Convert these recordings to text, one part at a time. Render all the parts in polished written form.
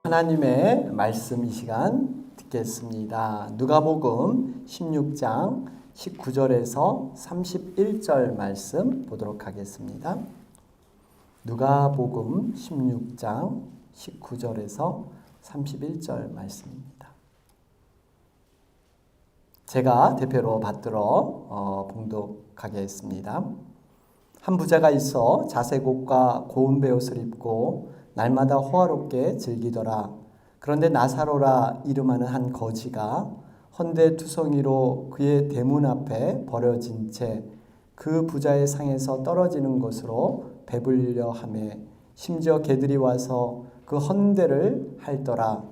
하나님의 말씀 이 시간 듣겠습니다. 누가복음 16장 19절에서 31절 말씀 보도록 하겠습니다. 누가복음 16장 19절에서 31절 말씀입니다. 제가 대표로 받들어 봉독하겠습니다. 한 부자가 있어 자색 옷과 고운 베옷을 입고 날마다 호화롭게 즐기더라. 그런데 나사로라 이름하는 한 거지가 헌데투성이로 그의 대문 앞에 버려진 채 그 부자의 상에서 떨어지는 것으로 배불려 하매 심지어 개들이 와서 그 헌데를 핥더라.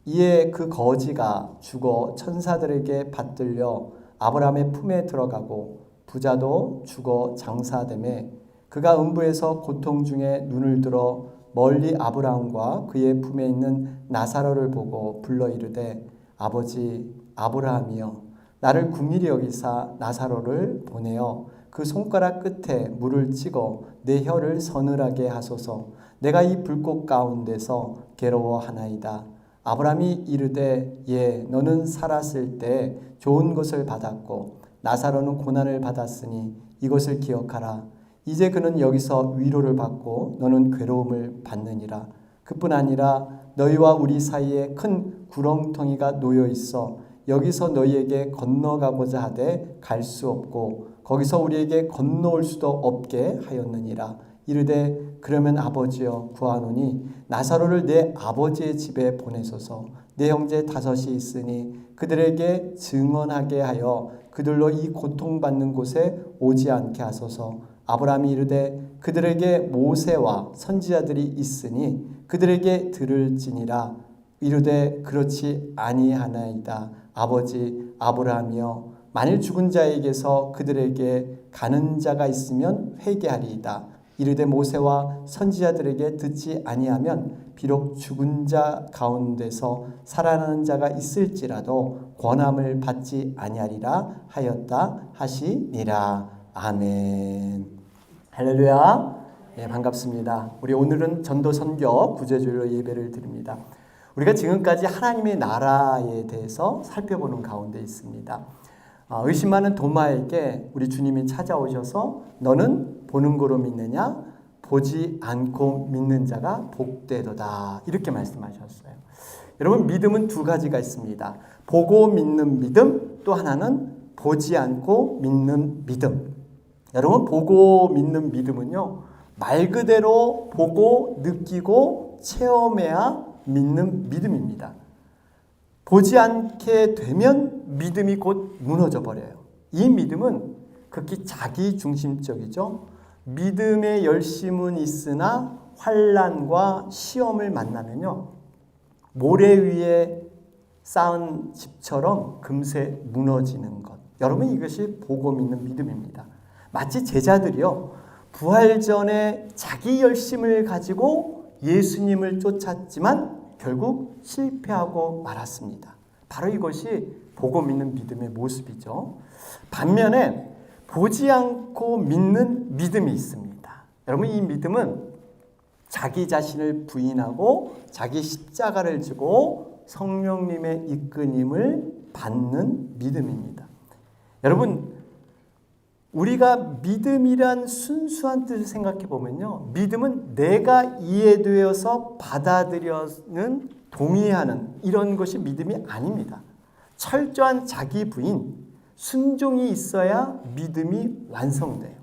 이에 그 거지가 죽어 천사들에게 받들려 아브라함의 품에 들어가고 부자도 죽어 장사되매 그가 음부에서 고통 중에 눈을 들어 멀리 아브라함과 그의 품에 있는 나사로를 보고 불러 이르되 아버지 아브라함이여 나를 긍휼히 여기사 나사로를 보내어 그 손가락 끝에 물을 찍어 내 혀를 서늘하게 하소서. 내가 이 불꽃 가운데서 괴로워하나이다. 아브라함이 이르되 예 너는 살았을 때 좋은 것을 받았고 나사로는 고난을 받았으니 이것을 기억하라. 이제 그는 여기서 위로를 받고 너는 괴로움을 받느니라. 그뿐 아니라 너희와 우리 사이에 큰 구렁텅이가 놓여 있어 여기서 너희에게 건너가고자 하되 갈 수 없고 거기서 우리에게 건너올 수도 없게 하였느니라. 이르되 그러면 아버지여 구하노니 나사로를 내 아버지의 집에 보내소서. 내 형제 5이 있으니 그들에게 증언하게 하여 그들로 이 고통받는 곳에 오지 않게 하소서. 아브라함이 이르되 그들에게 모세와 선지자들이 있으니 그들에게 들을지니라. 이르되 그렇지 아니하나이다. 아버지 아브라함이여 만일 죽은 자에게서 그들에게 가는 자가 있으면 회개하리이다. 이르되 모세와 선지자들에게 듣지 아니하면 비록 죽은 자 가운데서 살아나는 자가 있을지라도 권함을 받지 아니하리라 하였다 하시니라. 아멘. 할렐루야. 네, 반갑습니다. 우리 오늘은 전도 선교 구제주일로 예배를 드립니다. 우리가 지금까지 하나님의 나라에 대해서 살펴보는 가운데 있습니다. 의심 많은 도마에게 우리 주님이 찾아오셔서 너는 보는 거로 믿느냐? 보지 않고 믿는 자가 복되도다. 이렇게 말씀하셨어요. 여러분 믿음은 두 가지가 있습니다. 보고 믿는 믿음, 또 하나는 보지 않고 믿는 믿음. 여러분 보고 믿는 믿음은요. 말 그대로 보고 느끼고 체험해야 믿는 믿음입니다. 보지 않게 되면 믿음이 곧 무너져 버려요. 이 믿음은 극히 자기중심적이죠. 믿음의 열심은 있으나 환난과 시험을 만나면요. 모래 위에 쌓은 집처럼 금세 무너지는 것. 여러분 이것이 보고 믿는 믿음입니다. 마치 제자들이요. 부활 전에 자기 열심을 가지고 예수님을 쫓았지만 결국 실패하고 말았습니다. 바로 이것이 보고 믿는 믿음의 모습이죠. 반면에 보지 않고 믿는 믿음이 있습니다. 여러분 이 믿음은 자기 자신을 부인하고 자기 십자가를 지고 성령님의 이끄님을 받는 믿음입니다. 여러분 우리가 믿음이란 순수한 뜻을 생각해 보면요. 믿음은 내가 이해되어서 받아들여는 동의하는 이런 것이 믿음이 아닙니다. 철저한 자기 부인, 순종이 있어야 믿음이 완성돼요.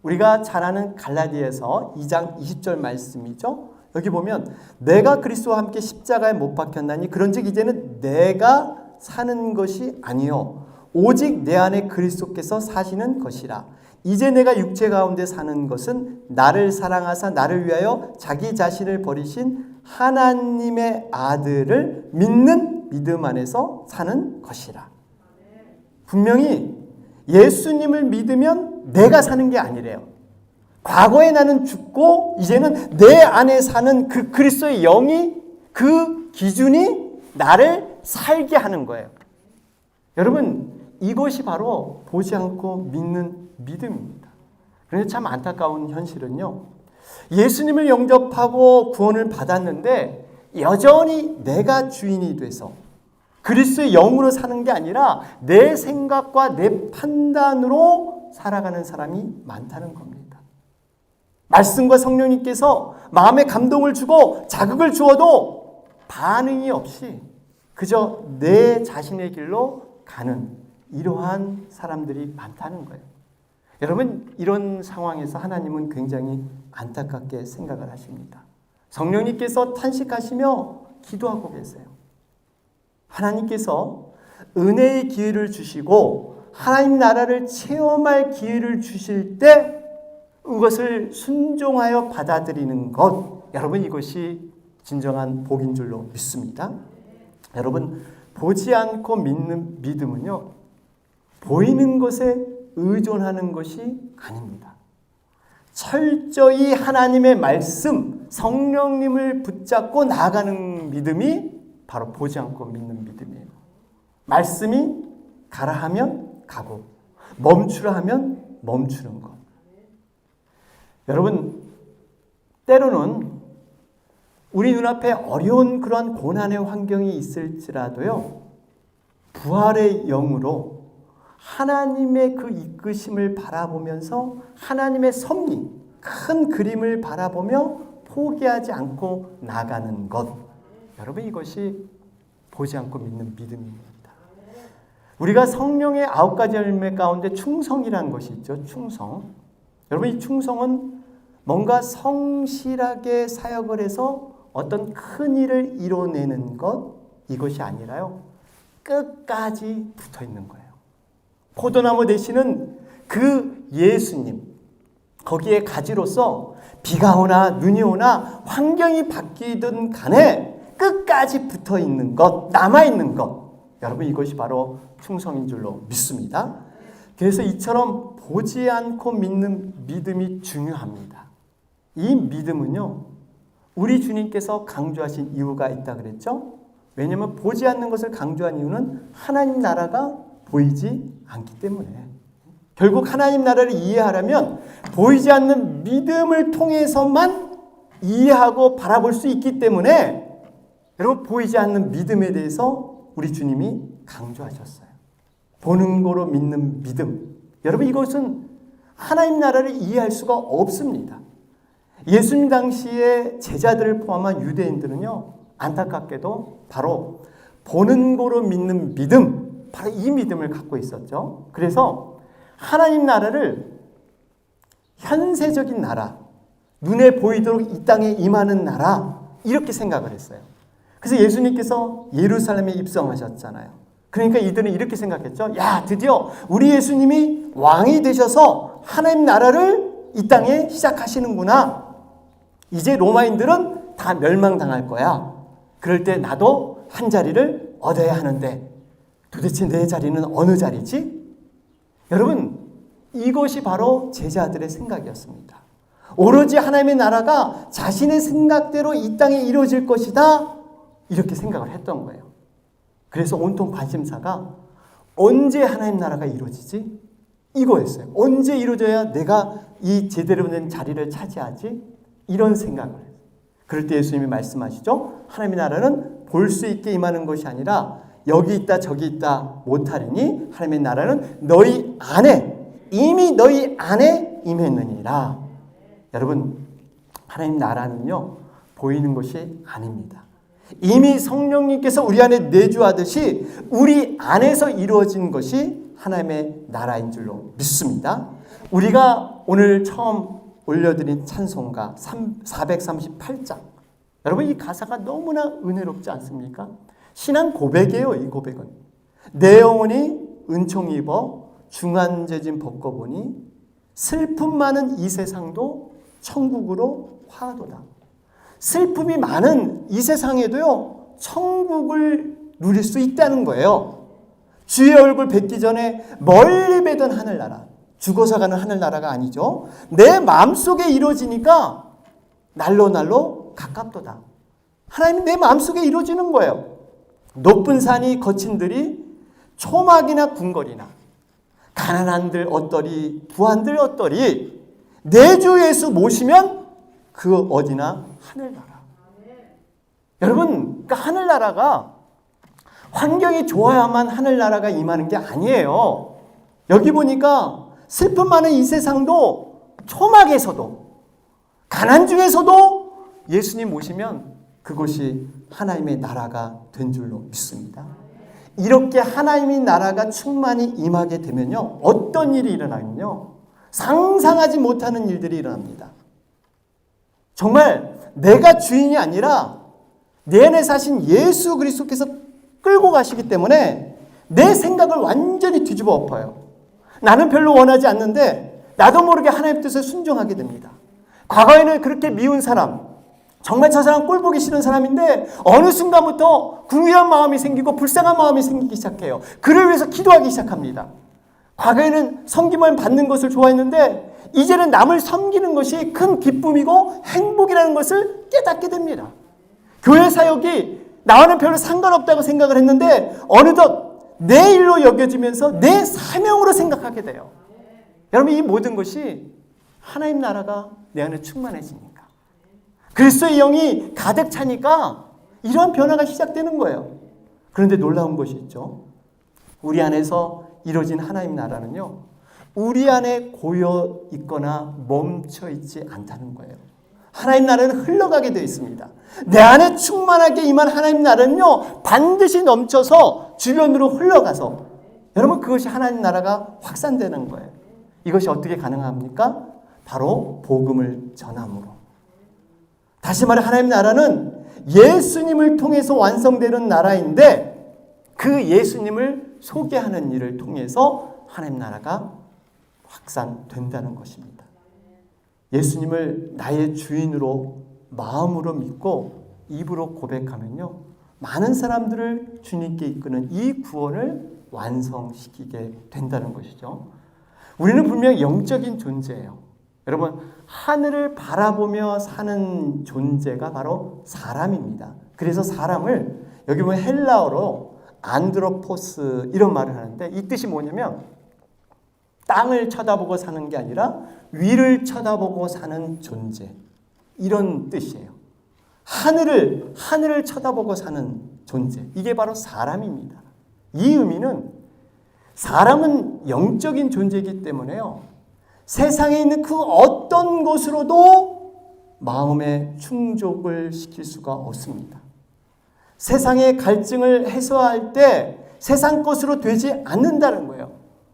우리가 잘 아는 갈라디아서 2장 20절 말씀이죠. 여기 보면 내가 그리스도와 함께 십자가에 못 박혔나니 그런즉 이제는 내가 사는 것이 아니요 오직 내 안에 그리스도께서 사시는 것이라. 이제 내가 육체 가운데 사는 것은 나를 사랑하사 나를 위하여 자기 자신을 버리신 하나님의 아들을 믿는 믿음 안에서 사는 것이라. 분명히 예수님을 믿으면 내가 사는 게 아니래요. 과거에 나는 죽고 이제는 내 안에 사는 그 그리스도의 영이 그 기준이 나를 살게 하는 거예요. 여러분 이것이 바로 보지 않고 믿는 믿음입니다. 그런데 참 안타까운 현실은요. 예수님을 영접하고 구원을 받았는데 여전히 내가 주인이 돼서 그리스도의 영으로 사는 게 아니라 내 생각과 내 판단으로 살아가는 사람이 많다는 겁니다. 말씀과 성령님께서 마음에 감동을 주고 자극을 주어도 반응이 없이 그저 내 자신의 길로 가는 이러한 사람들이 많다는 거예요. 여러분, 이런 상황에서 하나님은 굉장히 안타깝게 생각을 하십니다. 성령님께서 탄식하시며 기도하고 계세요. 하나님께서 은혜의 기회를 주시고 하나님 나라를 체험할 기회를 주실 때 그것을 순종하여 받아들이는 것, 여러분 이것이 진정한 복인 줄로 믿습니다. 여러분, 보지 않고 믿는 믿음은요, 보이는 것에 의존하는 것이 아닙니다. 철저히 하나님의 말씀, 성령님을 붙잡고 나아가는 믿음이 바로 보지 않고 믿는 믿음이에요. 말씀이 가라 하면 가고 멈추라 하면 멈추는 것. 여러분, 때로는 우리 눈앞에 어려운 그런 고난의 환경이 있을지라도요, 부활의 영으로 하나님의 그 이끄심을 바라보면서 하나님의 섭리, 큰 그림을 바라보며 포기하지 않고 나가는 것. 여러분, 이것이 보지 않고 믿는 믿음입니다. 우리가 성령의 9가지 열매 가운데 충성이라는 것이 있죠. 충성. 여러분, 이 충성은 뭔가 성실하게 사역을 해서 어떤 큰 일을 이뤄내는 것, 이것이 아니라요, 끝까지 붙어 있는 거예요. 포도나무 되시는 그 예수님, 거기에 가지로서 비가 오나 눈이 오나 환경이 바뀌든 간에 끝까지 붙어 있는 것, 남아 있는 것, 여러분 이것이 바로 충성인 줄로 믿습니다. 그래서 이처럼 보지 않고 믿는 믿음이 중요합니다. 이 믿음은요, 우리 주님께서 강조하신 이유가 있다 그랬죠? 왜냐하면 보지 않는 것을 강조한 이유는 하나님 나라가 보이지 않기 때문에. 결국 하나님 나라를 이해하려면 보이지 않는 믿음을 통해서만 이해하고 바라볼 수 있기 때문에, 여러분, 보이지 않는 믿음에 대해서 우리 주님이 강조하셨어요. 보는 거로 믿는 믿음. 여러분, 이것은 하나님 나라를 이해할 수가 없습니다. 예수님 당시에 제자들을 포함한 유대인들은요, 안타깝게도 바로 보는 거로 믿는 믿음, 바로 이 믿음을 갖고 있었죠. 그래서 하나님 나라를 현세적인 나라, 눈에 보이도록 이 땅에 임하는 나라, 이렇게 생각을 했어요. 그래서 예수님께서 예루살렘에 입성하셨잖아요. 그러니까 이들은 이렇게 생각했죠. 야, 드디어 우리 예수님이 왕이 되셔서 하나님 나라를 이 땅에 시작하시는구나. 이제 로마인들은 다 멸망당할 거야. 그럴 때 나도 한 자리를 얻어야 하는데 도대체 내 자리는 어느 자리지? 여러분, 이것이 바로 제자들의 생각이었습니다. 오로지 하나님의 나라가 자신의 생각대로 이 땅에 이루어질 것이다, 이렇게 생각을 했던 거예요. 그래서 온통 관심사가 언제 하나님 나라가 이루어지지? 이거였어요. 언제 이루어져야 내가 이 제대로 된 자리를 차지하지? 이런 생각을 해요. 그럴 때 예수님이 말씀하시죠. 하나님의 나라는 볼 수 있게 임하는 것이 아니라 여기 있다 저기 있다 못하리니 하나님의 나라는 너희 안에, 이미 너희 안에 임했느니라. 여러분, 하나님 나라는요, 보이는 것이 아닙니다. 이미 성령님께서 우리 안에 내주하듯이 우리 안에서 이루어진 것이 하나님의 나라인 줄로 믿습니다. 우리가 오늘 처음 올려드린 찬송가 438장, 여러분 이 가사가 너무나 은혜롭지 않습니까? 신앙 고백이에요. 이 고백은 내 영혼이 은총 입어 중한죄짐 벗고보니 슬픔 많은 이 세상도 천국으로 화하도다. 슬픔이 많은 이 세상에도요, 천국을 누릴 수 있다는 거예요. 주의 얼굴 뵙기 전에 멀리 뵈던 하늘나라, 죽어서 가는 하늘나라가 아니죠. 내 마음속에 이루어지니까 날로 가깝도다. 하나님이 내 마음속에 이루어지는 거예요. 높은 산이 거친 들이 초막이나 궁궐이나 가난한들 어떠리 부한들 어떠리 내 주 예수 모시면 그 어디나 하늘나라. 여러분, 그러니까 하늘나라가 환경이 좋아야만 하늘나라가 임하는 게 아니에요. 여기 보니까 슬픔 많은 이 세상도, 초막에서도, 가난 중에서도 예수님 오시면 그곳이 하나님의 나라가 된 줄로 믿습니다. 이렇게 하나님의 나라가 충만히 임하게 되면요, 어떤 일이 일어나면요, 상상하지 못하는 일들이 일어납니다. 정말 내가 주인이 아니라 내 안에 사신 예수 그리스도께서 끌고 가시기 때문에 내 생각을 완전히 뒤집어 엎어요. 나는 별로 원하지 않는데 나도 모르게 하나님의 뜻에 순종하게 됩니다. 과거에는 그렇게 미운 사람, 정말 저 사람 꼴 보기 싫은 사람인데 어느 순간부터 구애한 마음이 생기고 불쌍한 마음이 생기기 시작해요. 그를 위해서 기도하기 시작합니다. 과거에는 섬김을 받는 것을 좋아했는데 이제는 남을 섬기는 것이 큰 기쁨이고 행복이라는 것을 깨닫게 됩니다. 교회 사역이 나와는 별로 상관없다고 생각을 했는데 어느덧 내 일로 여겨지면서 내 사명으로 생각하게 돼요. 여러분, 이 모든 것이 하나님 나라가 내 안에 충만해지니까, 그리스도의 영이 가득 차니까 이러한 변화가 시작되는 거예요. 그런데 놀라운 것이 있죠. 우리 안에서 이루어진 하나님 나라는요, 우리 안에 고여 있거나 멈춰 있지 않다는 거예요. 하나님 나라는 흘러가게 되어 있습니다. 내 안에 충만하게 임한 하나님 나라는요, 반드시 넘쳐서 주변으로 흘러가서, 여러분, 그것이 하나님 나라가 확산되는 거예요. 이것이 어떻게 가능합니까? 바로 복음을 전함으로. 다시 말해, 하나님 나라는 예수님을 통해서 완성되는 나라인데 그 예수님을 소개하는 일을 통해서 하나님 나라가 확산된다는 것입니다. 예수님을 나의 주인으로 마음으로 믿고 입으로 고백하면요, 많은 사람들을 주님께 이끄는 이 구원을 완성시키게 된다는 것이죠. 우리는 분명 영적인 존재예요. 여러분, 하늘을 바라보며 사는 존재가 바로 사람입니다. 그래서 사람을 여기 보면 헬라어로 안드로포스 이런 말을 하는데, 이 뜻이 뭐냐면 땅을 쳐다보고 사는 게 아니라 위를 쳐다보고 사는 존재, 이런 뜻이에요. 하늘을 쳐다보고 사는 존재, 이게 바로 사람입니다. 이 의미는 사람은 영적인 존재이기 때문에요, 세상에 있는 그 어떤 것으로도 마음의 충족을 시킬 수가 없습니다. 세상의 갈증을 해소할 때 세상 것으로 되지 않는다는 거예요.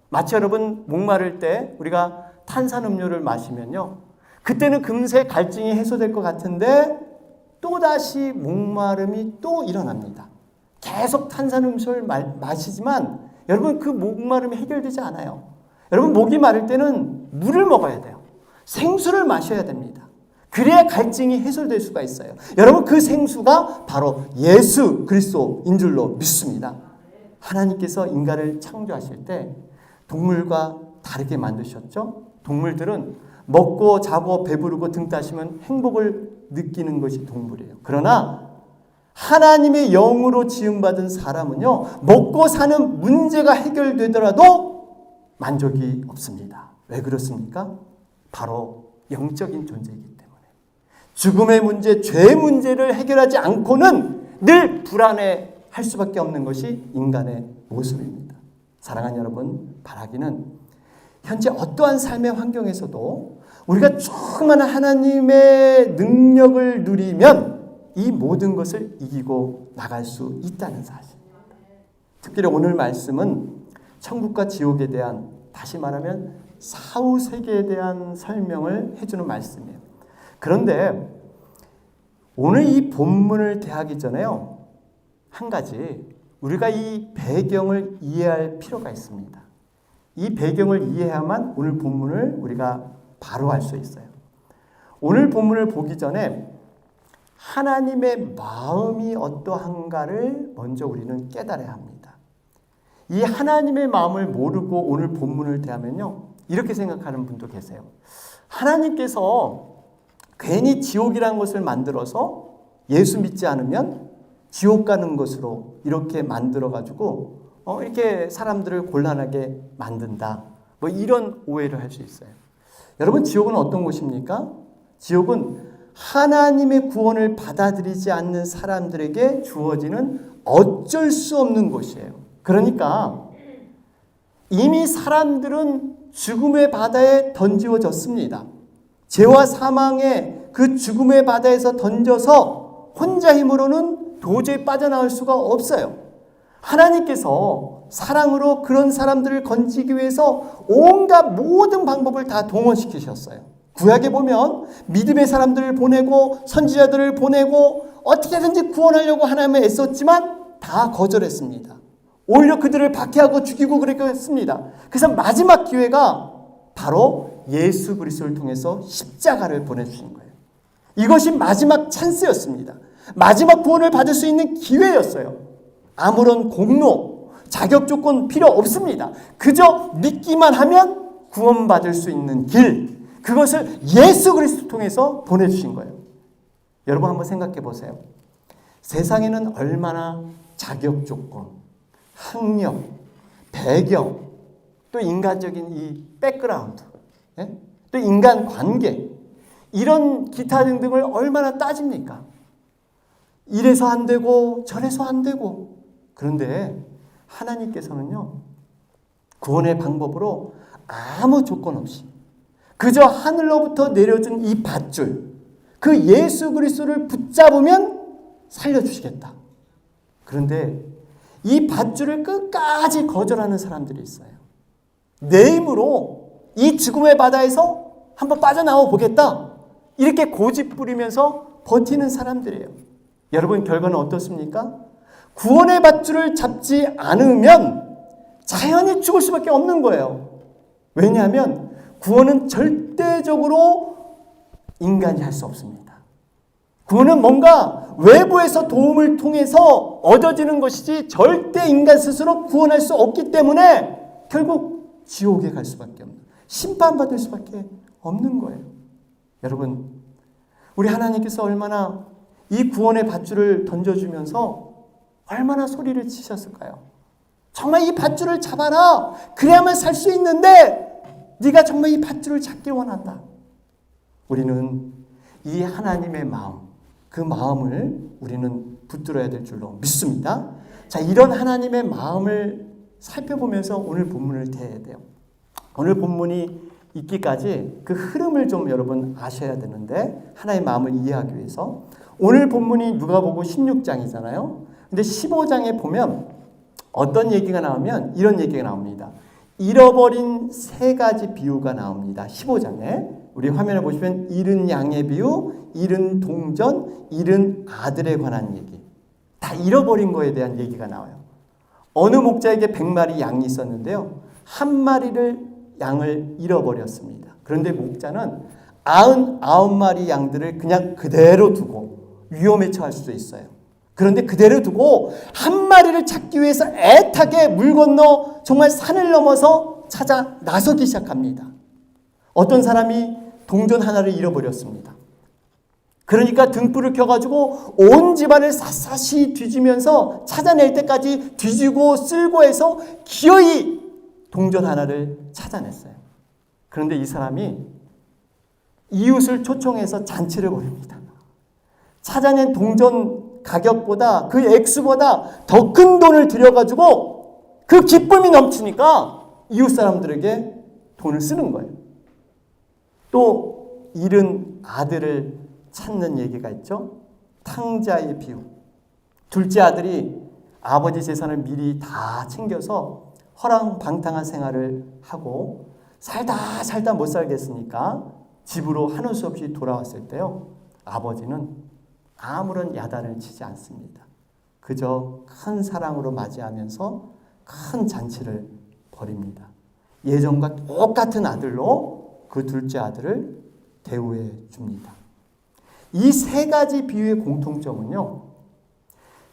마치 여러분, 목마를 때 우리가 탄산음료를 마시면요, 그때는 금세 갈증이 해소될 것 같은데 또다시 목마름이 또 일어납니다. 계속 탄산음료를 마시지만 여러분, 그 목마름이 해결되지 않아요. 여러분, 목이 마를 때는 물을 먹어야 돼요. 생수를 마셔야 됩니다. 그래야 갈증이 해소될 수가 있어요. 여러분, 그 생수가 바로 예수 그리스도인 줄로 믿습니다. 하나님께서 인간을 창조하실 때 동물과 다르게 만드셨죠. 동물들은 먹고 자고 배부르고 등 따시면 행복을 느끼는 것이 동물이에요. 그러나 하나님의 영으로 지음받은 사람은요, 먹고 사는 문제가 해결되더라도 만족이 없습니다. 왜 그렇습니까? 바로 영적인 존재이기 때문에. 죽음의 문제, 죄의 문제를 해결하지 않고는 늘 불안해할 수밖에 없는 것이 인간의 모습입니다. 사랑하는 여러분, 바라기는 현재 어떠한 삶의 환경에서도 우리가 충만한 하나님의 능력을 누리면 이 모든 것을 이기고 나갈 수 있다는 사실입니다. 특별히 오늘 말씀은 천국과 지옥에 대한, 다시 말하면 사후세계에 대한 설명을 해주는 말씀이에요. 그런데 오늘 이 본문을 대하기 전에요, 한 가지 우리가 이 배경을 이해할 필요가 있습니다. 이 배경을 이해해야만 오늘 본문을 우리가 바로 알 수 있어요. 오늘 본문을 보기 전에 하나님의 마음이 어떠한가를 먼저 우리는 깨달아야 합니다. 이 하나님의 마음을 모르고 오늘 본문을 대하면요, 이렇게 생각하는 분도 계세요. 하나님께서 괜히 지옥이라는 것을 만들어서 예수 믿지 않으면 지옥 가는 것으로 이렇게 만들어가지고 이렇게 사람들을 곤란하게 만든다, 이런 오해를 할 수 있어요. 여러분, 지옥은 어떤 곳입니까? 지옥은 하나님의 구원을 받아들이지 않는 사람들에게 주어지는 어쩔 수 없는 것이에요. 그러니까 이미 사람들은 죽음의 바다에 던지워졌습니다. 죄와 사망의 그 죽음의 바다에서 던져서 혼자 힘으로는 도저히 빠져나올 수가 없어요. 하나님께서 사랑으로 그런 사람들을 건지기 위해서 온갖 모든 방법을 다 동원시키셨어요. 구약에 보면 믿음의 사람들을 보내고 선지자들을 보내고 어떻게든지 구원하려고 하나님은 애썼지만 다 거절했습니다. 오히려 그들을 박해하고 죽이고 그랬습니다. 그래서 마지막 기회가 바로 예수 그리스도를 통해서 십자가를 보내주신 거예요. 이것이 마지막 찬스였습니다. 마지막 구원을 받을 수 있는 기회였어요. 아무런 공로, 자격 조건 필요 없습니다. 그저 믿기만 하면 구원받을 수 있는 길, 그것을 예수 그리스도 통해서 보내주신 거예요. 여러분 한번 생각해 보세요. 세상에는 얼마나 자격 조건, 학력, 배경, 또 인간적인 이 백그라운드, 또 인간관계, 이런 기타 등등을 얼마나 따집니까? 이래서 안 되고 저래서 안 되고. 그런데 하나님께서는요, 구원의 방법으로 아무 조건 없이 그저 하늘로부터 내려준 이 밧줄, 그 예수 그리스도를 붙잡으면 살려주시겠다. 그런데 이 밧줄을 끝까지 거절하는 사람들이 있어요. 내 힘으로 이 죽음의 바다에서 한번 빠져나와 보겠다, 이렇게 고집 부리면서 버티는 사람들이에요. 여러분, 결과는 어떻습니까? 구원의 밧줄을 잡지 않으면 자연히 죽을 수밖에 없는 거예요. 왜냐하면 구원은 절대적으로 인간이 할 수 없습니다. 구원은 뭔가 외부에서 도움을 통해서 얻어지는 것이지 절대 인간 스스로 구원할 수 없기 때문에 결국 지옥에 갈 수밖에 없는, 심판받을 수밖에 없는 거예요. 여러분, 우리 하나님께서 얼마나 이 구원의 밧줄을 던져주면서 얼마나 소리를 치셨을까요? 정말 이 밧줄을 잡아라, 그래야만 살 수 있는데 네가 정말 이 밧줄을 잡길 원한다. 우리는 이 하나님의 마음, 그 마음을 우리는 붙들어야 될 줄로 믿습니다. 자, 이런 하나님의 마음을 살펴보면서 오늘 본문을 대해야 돼요. 오늘 본문이 있기까지 그 흐름을 좀 여러분 아셔야 되는데, 하나님의 마음을 이해하기 위해서 오늘 본문이 누가복음 16장이잖아요. 근데 15장에 보면 어떤 얘기가 나오면 이런 얘기가 나옵니다. 잃어버린 세 가지 비유가 나옵니다. 15장에 우리 화면에 보시면 잃은 양의 비유, 잃은 동전, 잃은 아들에 관한 얘기, 다 잃어버린 거에 대한 얘기가 나와요. 어느 목자에게 100마리 양이 있었는데요, 한 마리를 양을 잃어버렸습니다. 그런데 목자는 99마리 양들을 그냥 그대로 두고, 위험에 처할 수도 있어요. 그런데 그대로 두고 한 마리를 찾기 위해서 애타게 물 건너 정말 산을 넘어서 찾아 나서기 시작합니다. 어떤 사람이 동전 하나를 잃어버렸습니다. 그러니까 등불을 켜가지고 온 집안을 샅샅이 뒤지면서 찾아낼 때까지 뒤지고 쓸고 해서 기어이 동전 하나를 찾아냈어요. 그런데 이 사람이 이웃을 초청해서 잔치를 벌입니다. 찾아낸 동전 가격보다, 그 액수보다 더 큰 돈을 들여가지고 그 기쁨이 넘치니까 이웃 사람들에게 돈을 쓰는 거예요. 또 잃은 아들을 찾는 얘기가 있죠. 탕자의 비유. 둘째 아들이 아버지 재산을 미리 다 챙겨서 허랑방탕한 생활을 하고 살다 못 살겠으니까 집으로 하는 수 없이 돌아왔을 때요, 아버지는 아무런 야단을 치지 않습니다. 그저 큰 사랑으로 맞이하면서 큰 잔치를 벌입니다. 예전과 똑같은 아들로 그 둘째 아들을 대우해 줍니다. 이 세 가지 비유의 공통점은요,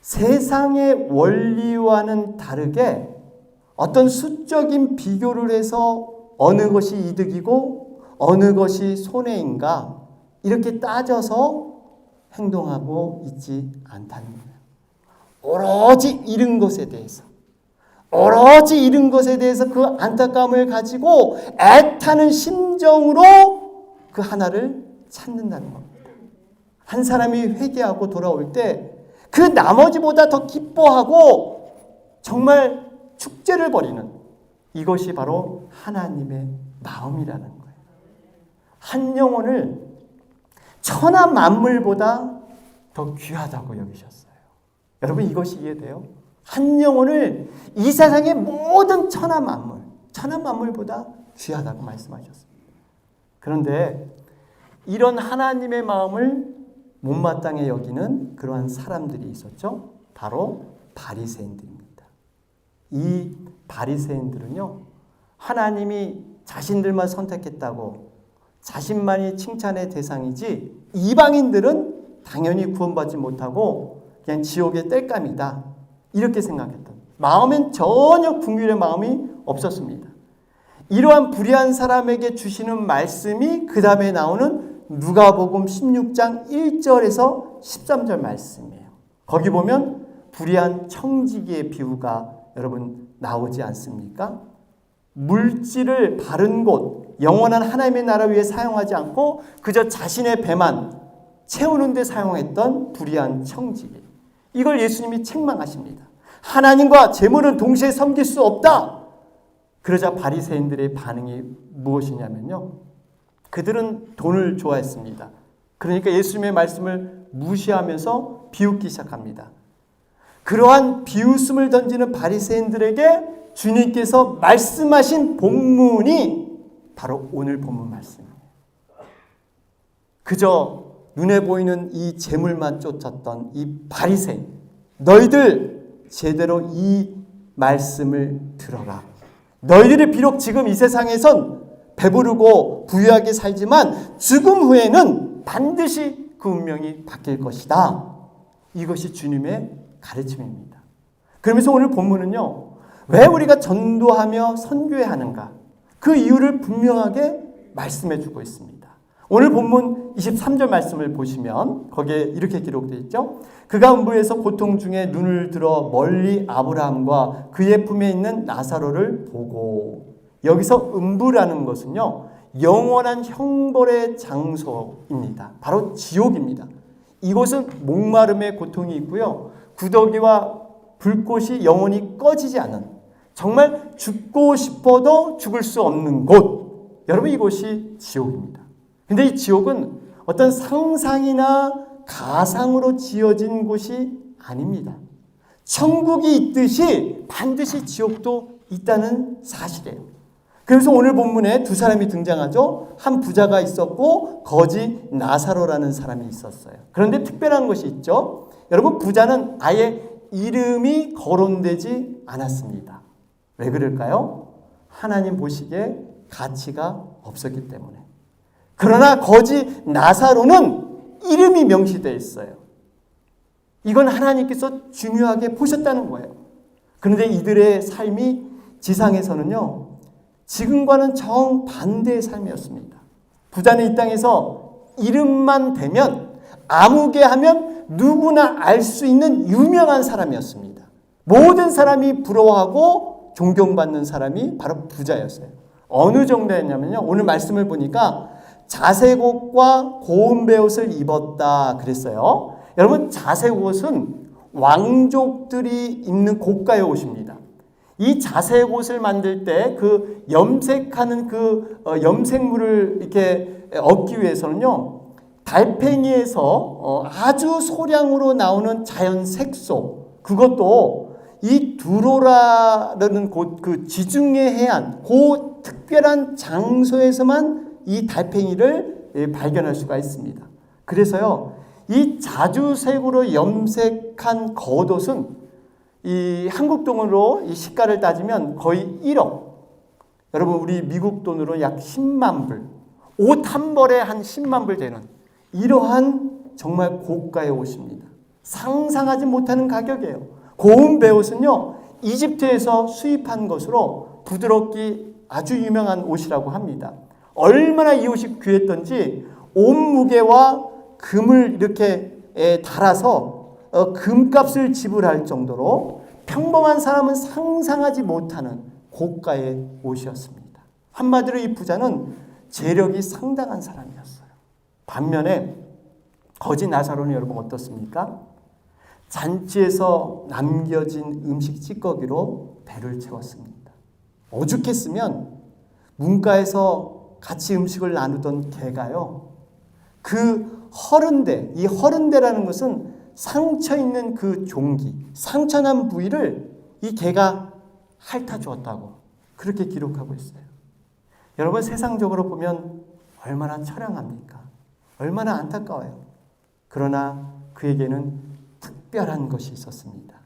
세상의 원리와는 다르게 어떤 수적인 비교를 해서 어느 것이 이득이고 어느 것이 손해인가 이렇게 따져서 행동하고 있지 않다는 거예요. 오로지 잃은 것에 대해서, 오로지 잃은 것에 대해서 그 안타까움을 가지고 애타는 심정으로 그 하나를 찾는다는 겁니다. 한 사람이 회개하고 돌아올 때 그 나머지보다 더 기뻐하고 정말 축제를 벌이는, 이것이 바로 하나님의 마음이라는 거예요. 한 영혼을 천하 만물보다 더 귀하다고 여기셨어요. 여러분, 이것이 이해돼요? 한 영혼을 이 세상의 모든 천하 만물보다 귀하다고 말씀하셨습니다. 그런데 이런 하나님의 마음을 못마땅해 여기는 그러한 사람들이 있었죠. 바로 바리새인들입니다. 이 바리새인들은요, 하나님이 자신들만 선택했다고 자신만이 칭찬의 대상이지 이방인들은 당연히 구원받지 못하고 그냥 지옥의 땔감이다, 이렇게 생각했던, 마음엔 전혀 긍휼의 마음이 없었습니다. 이러한 불의한 사람에게 주시는 말씀이 그 다음에 나오는 누가복음 16장 1절에서 13절 말씀이에요. 거기 보면 불의한 청지기의 비유가 여러분 나오지 않습니까? 물질을 바른 곳, 영원한 하나님의 나라 위에 사용하지 않고 그저 자신의 배만 채우는 데 사용했던 불의한 청지기. 이걸 예수님이 책망하십니다. 하나님과 재물은 동시에 섬길 수 없다. 그러자 바리새인들의 반응이 무엇이냐면요, 그들은 돈을 좋아했습니다. 그러니까 예수님의 말씀을 무시하면서 비웃기 시작합니다. 그러한 비웃음을 던지는 바리새인들에게 주님께서 말씀하신 본문이 바로 오늘 본문 말씀이에요. 그저 눈에 보이는 이 재물만 쫓았던 이 바리새인, 너희들 제대로 이 말씀을 들어라. 너희들이 비록 지금 이 세상에선 배부르고 부유하게 살지만 죽음 후에는 반드시 그 운명이 바뀔 것이다. 이것이 주님의 가르침입니다. 그러면서 오늘 본문은요, 왜 우리가 전도하며 선교해야 하는가, 그 이유를 분명하게 말씀해 주고 있습니다. 오늘 본문 23절 말씀을 보시면 거기에 이렇게 기록되어 있죠. 그가 음부에서 고통 중에 눈을 들어 멀리 아브라함과 그의 품에 있는 나사로를 보고, 여기서 음부라는 것은요, 영원한 형벌의 장소입니다. 바로 지옥입니다. 이곳은 목마름의 고통이 있고요, 구더기와 불꽃이 영원히 꺼지지 않은, 정말 죽고 싶어도 죽을 수 없는 곳, 여러분 이곳이 지옥입니다. 근데 이 지옥은 어떤 상상이나 가상으로 지어진 곳이 아닙니다. 천국이 있듯이 반드시 지옥도 있다는 사실이에요. 그래서 오늘 본문에 두 사람이 등장하죠. 한 부자가 있었고 거지 나사로라는 사람이 있었어요. 그런데 특별한 것이 있죠. 여러분, 부자는 아예 이름이 거론되지 않았습니다. 왜 그럴까요? 하나님 보시기에 가치가 없었기 때문에. 그러나 거지 나사로는 이름이 명시되어 있어요. 이건 하나님께서 중요하게 보셨다는 거예요. 그런데 이들의 삶이 지상에서는요, 지금과는 정반대의 삶이었습니다. 부자는 이 땅에서 이름만 대면, 아무개 하면 누구나 알 수 있는 유명한 사람이었습니다. 모든 사람이 부러워하고 존경받는 사람이 바로 부자였어요. 어느 정도였냐면요, 오늘 말씀을 보니까 자색옷과 고운 베옷을 입었다 그랬어요. 여러분, 자색옷은 왕족들이 입는 고가의 옷입니다. 이 자색옷을 만들 때 그 염색하는 그 염색물을 이렇게 얻기 위해서는요, 달팽이에서 아주 소량으로 나오는 자연 색소, 그것도 이 두로라라는 곳, 그 지중해 해안, 그 특별한 장소에서만 이 달팽이를 발견할 수가 있습니다. 그래서요, 이 자주색으로 염색한 겉옷은 이 한국 돈으로 이 시가를 따지면 거의 1억. 여러분, 우리 미국 돈으로 약 10만 불. 옷 한 벌에 한 10만 불 되는 이러한 정말 고가의 옷입니다. 상상하지 못하는 가격이에요. 고운 베옷은요, 이집트에서 수입한 것으로 부드럽기 아주 유명한 옷이라고 합니다. 얼마나 이 옷이 귀했던지 옷무게와 금을 이렇게 달아서 금값을 지불할 정도로 평범한 사람은 상상하지 못하는 고가의 옷이었습니다. 한마디로 이 부자는 재력이 상당한 사람이었어요. 반면에 거지 나사로는 여러분 어떻습니까? 잔치에서 남겨진 음식 찌꺼기로 배를 채웠습니다. 오죽했으면 문가에서 같이 음식을 나누던 개가요, 그 허른대, 이 허른대라는 것은 상처 있는 그 종기, 상처난 부위를 이 개가 핥아 주었다고 그렇게 기록하고 있어요. 여러분, 세상적으로 보면 얼마나 처량합니까? 얼마나 안타까워요. 그러나 그에게는 특별한 것이 있었습니다.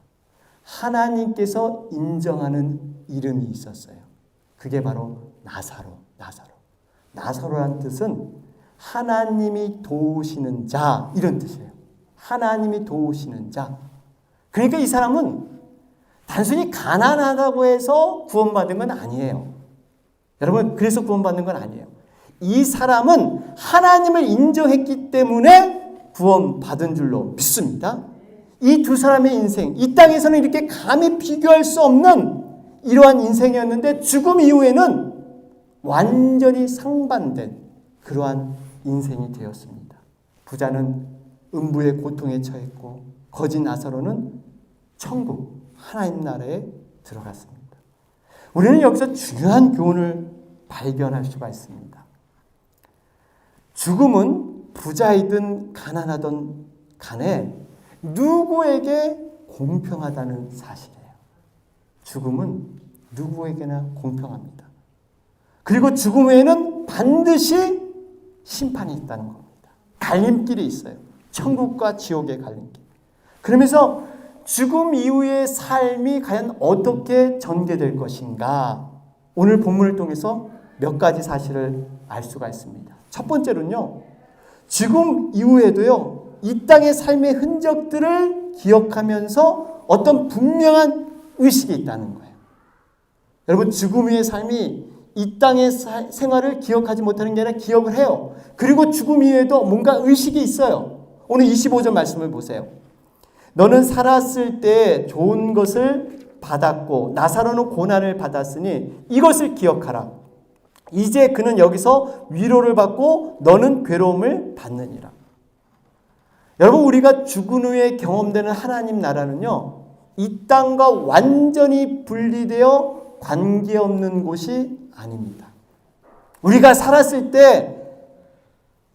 하나님께서 인정하는 이름이 있었어요. 그게 바로 나사로. 나사로란 뜻은 하나님이 도우시는 자, 이런 뜻이에요. 하나님이 도우시는 자. 그러니까 이 사람은 단순히 가난하다고 해서 구원받은 건 아니에요. 여러분, 그래서 구원받는 건 아니에요. 이 사람은 하나님을 인정했기 때문에 구원받은 줄로 믿습니다. 이 두 사람의 인생, 이 땅에서는 이렇게 감히 비교할 수 없는 이러한 인생이었는데, 죽음 이후에는 완전히 상반된 그러한 인생이 되었습니다. 부자는 음부의 고통에 처했고, 거지 나사로는 천국, 하나님 나라에 들어갔습니다. 우리는 여기서 중요한 교훈을 발견할 수가 있습니다. 죽음은 부자이든 가난하든 간에 누구에게 공평하다는 사실이에요. 죽음은 누구에게나 공평합니다. 그리고 죽음 후에는 반드시 심판이 있다는 겁니다. 갈림길이 있어요. 천국과 지옥의 갈림길. 그러면서 죽음 이후의 삶이 과연 어떻게 전개될 것인가, 오늘 본문을 통해서 몇 가지 사실을 알 수가 있습니다. 첫 번째로는요, 죽음 이후에도요, 이 땅의 삶의 흔적들을 기억하면서 어떤 분명한 의식이 있다는 거예요. 여러분, 죽음 후의 삶이 이 땅의 생활을 기억하지 못하는 게 아니라 기억을 해요. 그리고 죽음 이후에도 뭔가 의식이 있어요. 오늘 25절 말씀을 보세요. 너는 살았을 때 좋은 것을 받았고 나사로는 고난을 받았으니 이것을 기억하라. 이제 그는 여기서 위로를 받고 너는 괴로움을 받느니라. 여러분, 우리가 죽은 후에 경험되는 하나님 나라는요, 이 땅과 완전히 분리되어 관계없는 곳이 아닙니다. 우리가 살았을 때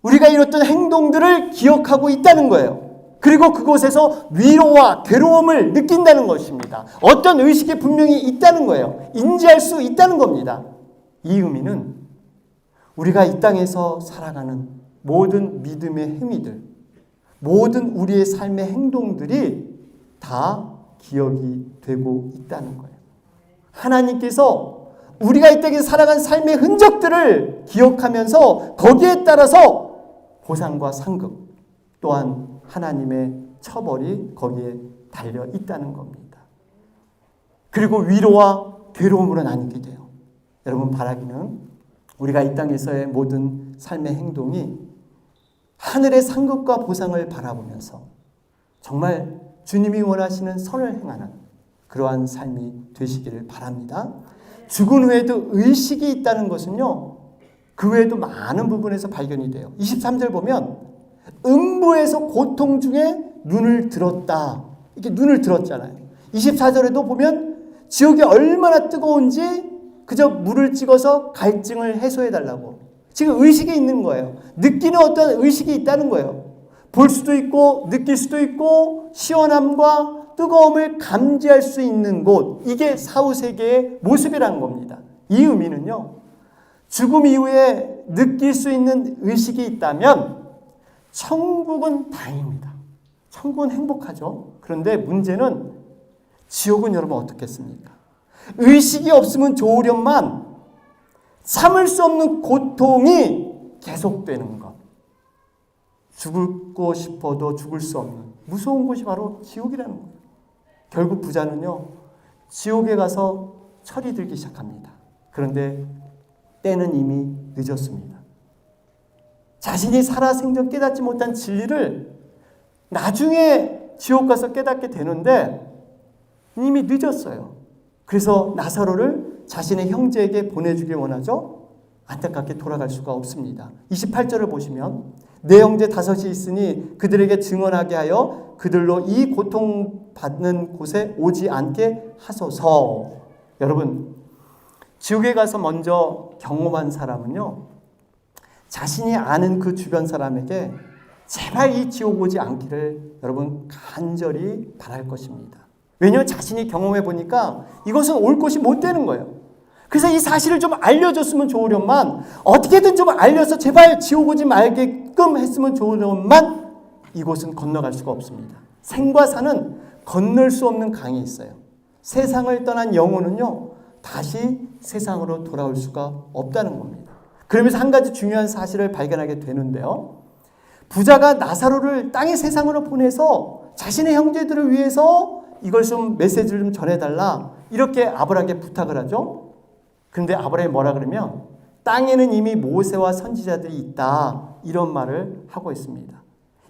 우리가 이뤘던 행동들을 기억하고 있다는 거예요. 그리고 그곳에서 위로와 괴로움을 느낀다는 것입니다. 어떤 의식이 분명히 있다는 거예요. 인지할 수 있다는 겁니다. 이 의미는 우리가 이 땅에서 살아가는 모든 믿음의 행위들, 모든 우리의 삶의 행동들이 다 기억이 되고 있다는 거예요. 하나님께서 우리가 이 땅에서 살아간 삶의 흔적들을 기억하면서 거기에 따라서 보상과 상급 또한 하나님의 처벌이 거기에 달려 있다는 겁니다. 그리고 위로와 괴로움으로 나뉘게 돼요. 여러분, 바라기는 우리가 이 땅에서의 모든 삶의 행동이 하늘의 상급과 보상을 바라보면서 정말 주님이 원하시는 선을 행하는 그러한 삶이 되시기를 바랍니다. 죽은 후에도 의식이 있다는 것은요, 그 외에도 많은 부분에서 발견이 돼요. 23절 보면 음부에서 고통 중에 눈을 들었다. 이렇게 눈을 들었잖아요. 24절에도 보면 지옥이 얼마나 뜨거운지 그저 물을 찍어서 갈증을 해소해달라고. 지금 의식이 있는 거예요. 느끼는 어떤 의식이 있다는 거예요. 볼 수도 있고 느낄 수도 있고 시원함과 뜨거움을 감지할 수 있는 곳, 이게 사후세계의 모습이라는 겁니다. 이 의미는요, 죽음 이후에 느낄 수 있는 의식이 있다면 천국은 다행입니다. 천국은 행복하죠. 그런데 문제는 지옥은 여러분 어떻겠습니까? 의식이 없으면 좋으련만 참을 수 없는 고통이 계속되는 것. 죽고 싶어도 죽을 수 없는 무서운 곳이 바로 지옥이라는 거예요. 결국 부자는요, 지옥에 가서 철이 들기 시작합니다. 그런데 때는 이미 늦었습니다. 자신이 살아생전 깨닫지 못한 진리를 나중에 지옥 가서 깨닫게 되는데 이미 늦었어요. 그래서 나사로를 자신의 형제에게 보내주길 원하죠. 안타깝게 돌아갈 수가 없습니다. 28절을 보시면 내 형제 다섯이 있으니 그들에게 증언하게 하여 그들로 이 고통받는 곳에 오지 않게 하소서. 여러분, 지옥에 가서 먼저 경험한 사람은요, 자신이 아는 그 주변 사람에게 제발 이 지옥 오지 않기를 여러분 간절히 바랄 것입니다. 왜냐하면 자신이 경험해 보니까 이것은 올 것이 못 되는 거예요. 그래서 이 사실을 좀 알려줬으면 좋으련만, 어떻게든 좀 알려서 제발 지옥 오지 말게끔 했으면 좋으련만 이곳은 건너갈 수가 없습니다. 생과 사는 건널 수 없는 강이 있어요. 세상을 떠난 영혼은요, 다시 세상으로 돌아올 수가 없다는 겁니다. 그러면서 한 가지 중요한 사실을 발견하게 되는데요. 부자가 나사로를 땅의 세상으로 보내서 자신의 형제들을 위해서 이걸 좀 메시지를 좀 전해달라, 이렇게 아브라함에게 부탁을 하죠. 그런데 아브라함이 뭐라 그러면 땅에는 이미 모세와 선지자들이 있다, 이런 말을 하고 있습니다.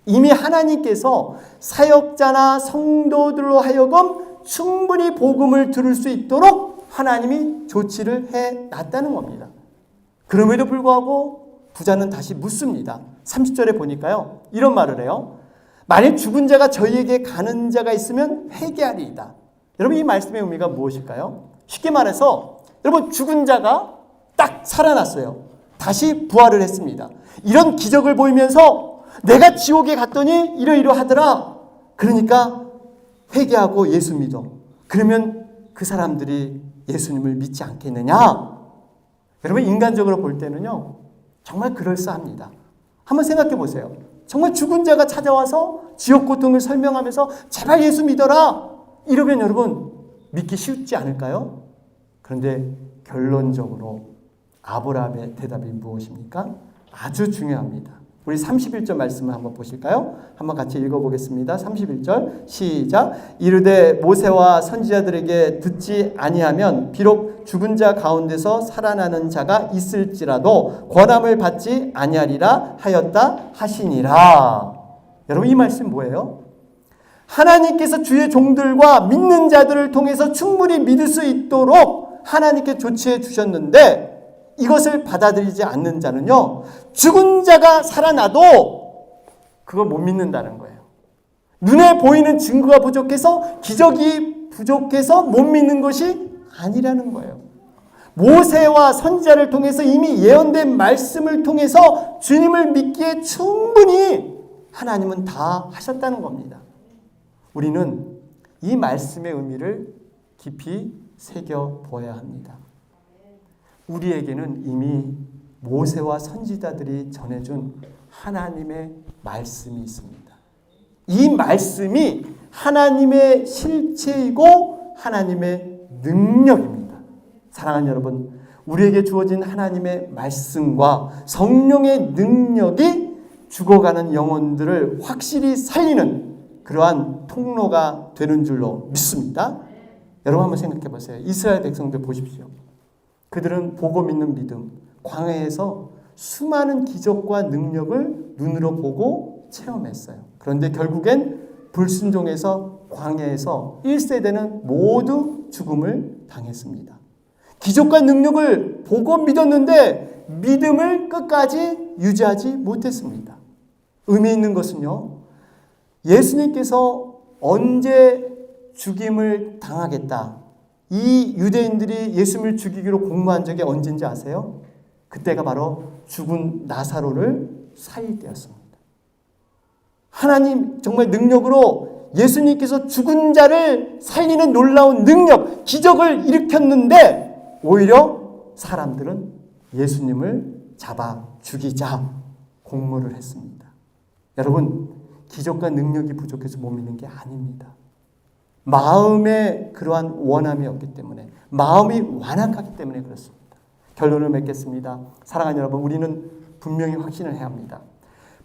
이미 하나님께서 사역자나 성도들로 하여금 충분히 복음을 들을 수 있도록 하나님이 조치를 해놨다는 겁니다. 그럼에도 불구하고 부자는 다시 묻습니다. 30절에 보니까요, 이런 말을 해요. 만약 죽은 자가 저희에게 가는 자가 있으면 회개하리이다. 여러분, 이 말씀의 의미가 무엇일까요? 쉽게 말해서 여러분, 죽은 자가 딱 살아났어요. 다시 부활을 했습니다. 이런 기적을 보이면서 내가 지옥에 갔더니 이러이러하더라. 그러니까 회개하고 예수 믿어. 그러면 그 사람들이 예수님을 믿지 않겠느냐? 여러분, 인간적으로 볼 때는요, 정말 그럴싸합니다. 한번 생각해 보세요. 정말 죽은 자가 찾아와서 지옥 고통을 설명하면서 제발 예수 믿어라, 이러면 여러분 믿기 쉽지 않을까요? 그런데 결론적으로 아브라함의 대답이 무엇입니까? 아주 중요합니다. 우리 31절 말씀을 한번 보실까요? 한번 같이 읽어보겠습니다. 31절 시작. 이르되 모세와 선지자들에게 듣지 아니하면 비록 죽은 자 가운데서 살아나는 자가 있을지라도 권함을 받지 아니하리라 하였다 하시니라. 여러분, 이 말씀 뭐예요? 하나님께서 주의 종들과 믿는 자들을 통해서 충분히 믿을 수 있도록 하나님께 조치해 주셨는데, 이것을 받아들이지 않는 자는요, 죽은 자가 살아나도 그걸 못 믿는다는 거예요. 눈에 보이는 증거가 부족해서, 기적이 부족해서 못 믿는 것이 아니라는 거예요. 모세와 선지자를 통해서 이미 예언된 말씀을 통해서 주님을 믿기에 충분히 하나님은 다 하셨다는 겁니다. 우리는 이 말씀의 의미를 깊이 새겨보아야 합니다. 우리에게는 이미 모세와 선지자들이 전해준 하나님의 말씀이 있습니다. 이 말씀이 하나님의 실체이고 하나님의 능력입니다. 사랑하는 여러분, 우리에게 주어진 하나님의 말씀과 성령의 능력이 죽어가는 영혼들을 확실히 살리는 그러한 통로가 되는 줄로 믿습니다. 여러분, 한번 생각해 보세요. 이스라엘 백성들 보십시오. 그들은 보고 믿는 믿음, 광야에서 수많은 기적과 능력을 눈으로 보고 체험했어요. 그런데 결국엔 불순종해서 광야에서 1세대는 모두 죽음을 당했습니다. 기적과 능력을 보고 믿었는데 믿음을 끝까지 유지하지 못했습니다. 의미 있는 것은요, 예수님께서 언제 죽임을 당하겠다, 이 유대인들이 예수님을 죽이기로 공모한 적이 언제인지 아세요? 그때가 바로 죽은 나사로를 살릴 때였습니다. 하나님 정말 능력으로 예수님께서 죽은 자를 살리는 놀라운 능력, 기적을 일으켰는데 오히려 사람들은 예수님을 잡아 죽이자 공모를 했습니다. 여러분, 기적과 능력이 부족해서 못 믿는 게 아닙니다. 마음에 그러한 원함이 없기 때문에, 마음이 완악하기 때문에 그렇습니다. 결론을 맺겠습니다. 사랑하는 여러분, 우리는 분명히 확신을 해야 합니다.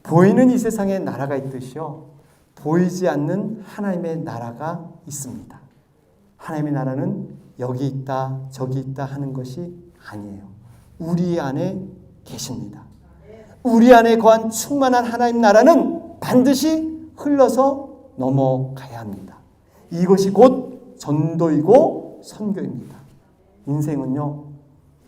보이는 이 세상에 나라가 있듯이요, 보이지 않는 하나님의 나라가 있습니다. 하나님의 나라는 여기 있다 저기 있다 하는 것이 아니에요. 우리 안에 계십니다. 우리 안에 거한 충만한 하나님 나라는 반드시 흘러서 넘어가야 합니다. 이것이 곧 전도이고 선교입니다. 인생은요,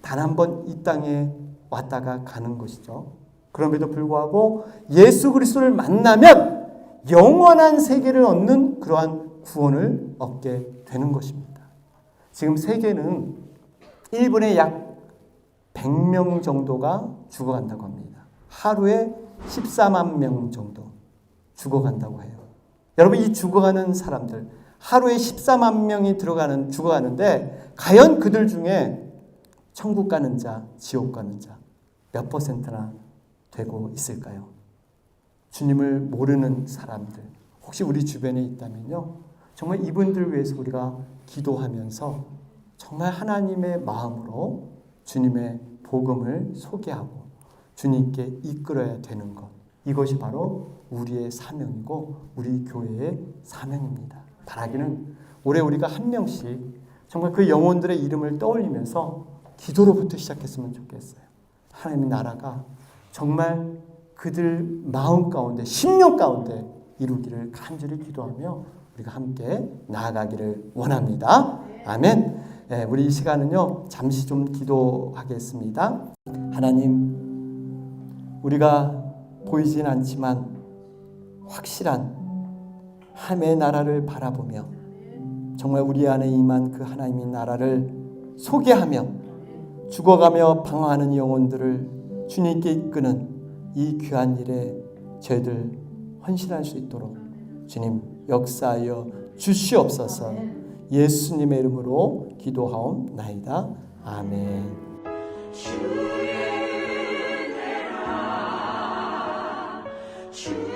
단 한 번 이 땅에 왔다가 가는 것이죠. 그럼에도 불구하고 예수 그리스도를 만나면 영원한 세계를 얻는 그러한 구원을 얻게 되는 것입니다. 지금 세계는 1분에 약 100명 정도가 죽어간다고 합니다. 하루에 14만 명 정도 죽어간다고 해요. 여러분, 이 죽어가는 사람들, 하루에 14만 명이 죽어가는데 과연 그들 중에 천국 가는 자, 지옥 가는 자 몇 퍼센트나 되고 있을까요? 주님을 모르는 사람들, 혹시 우리 주변에 있다면요, 정말 이분들을 위해서 우리가 기도하면서 정말 하나님의 마음으로 주님의 복음을 소개하고 주님께 이끌어야 되는 것, 이것이 바로 우리의 사명이고 우리 교회의 사명입니다. 바라기는 올해 우리가 한 명씩 정말 그 영혼들의 이름을 떠올리면서 기도로부터 시작했으면 좋겠어요. 하나님의 나라가 정말 그들 마음 가운데, 심령 가운데 이루기를 간절히 기도하며 우리가 함께 나아가기를 원합니다. 아멘. 네, 우리 이 시간은요, 잠시 좀 기도하겠습니다. 하나님, 우리가 보이진 않지만 확실한 하나님의 나라를 바라보며 정말 우리 안에 임한 그 하나님의 나라를 소개하며 죽어가며 방황하는 영혼들을 주님께 이끄는 이 귀한 일에 저희들 헌신할 수 있도록 주님 역사하여 주시옵소서. 예수님의 이름으로 기도하옵나이다. 아멘. 주의 은혜라 주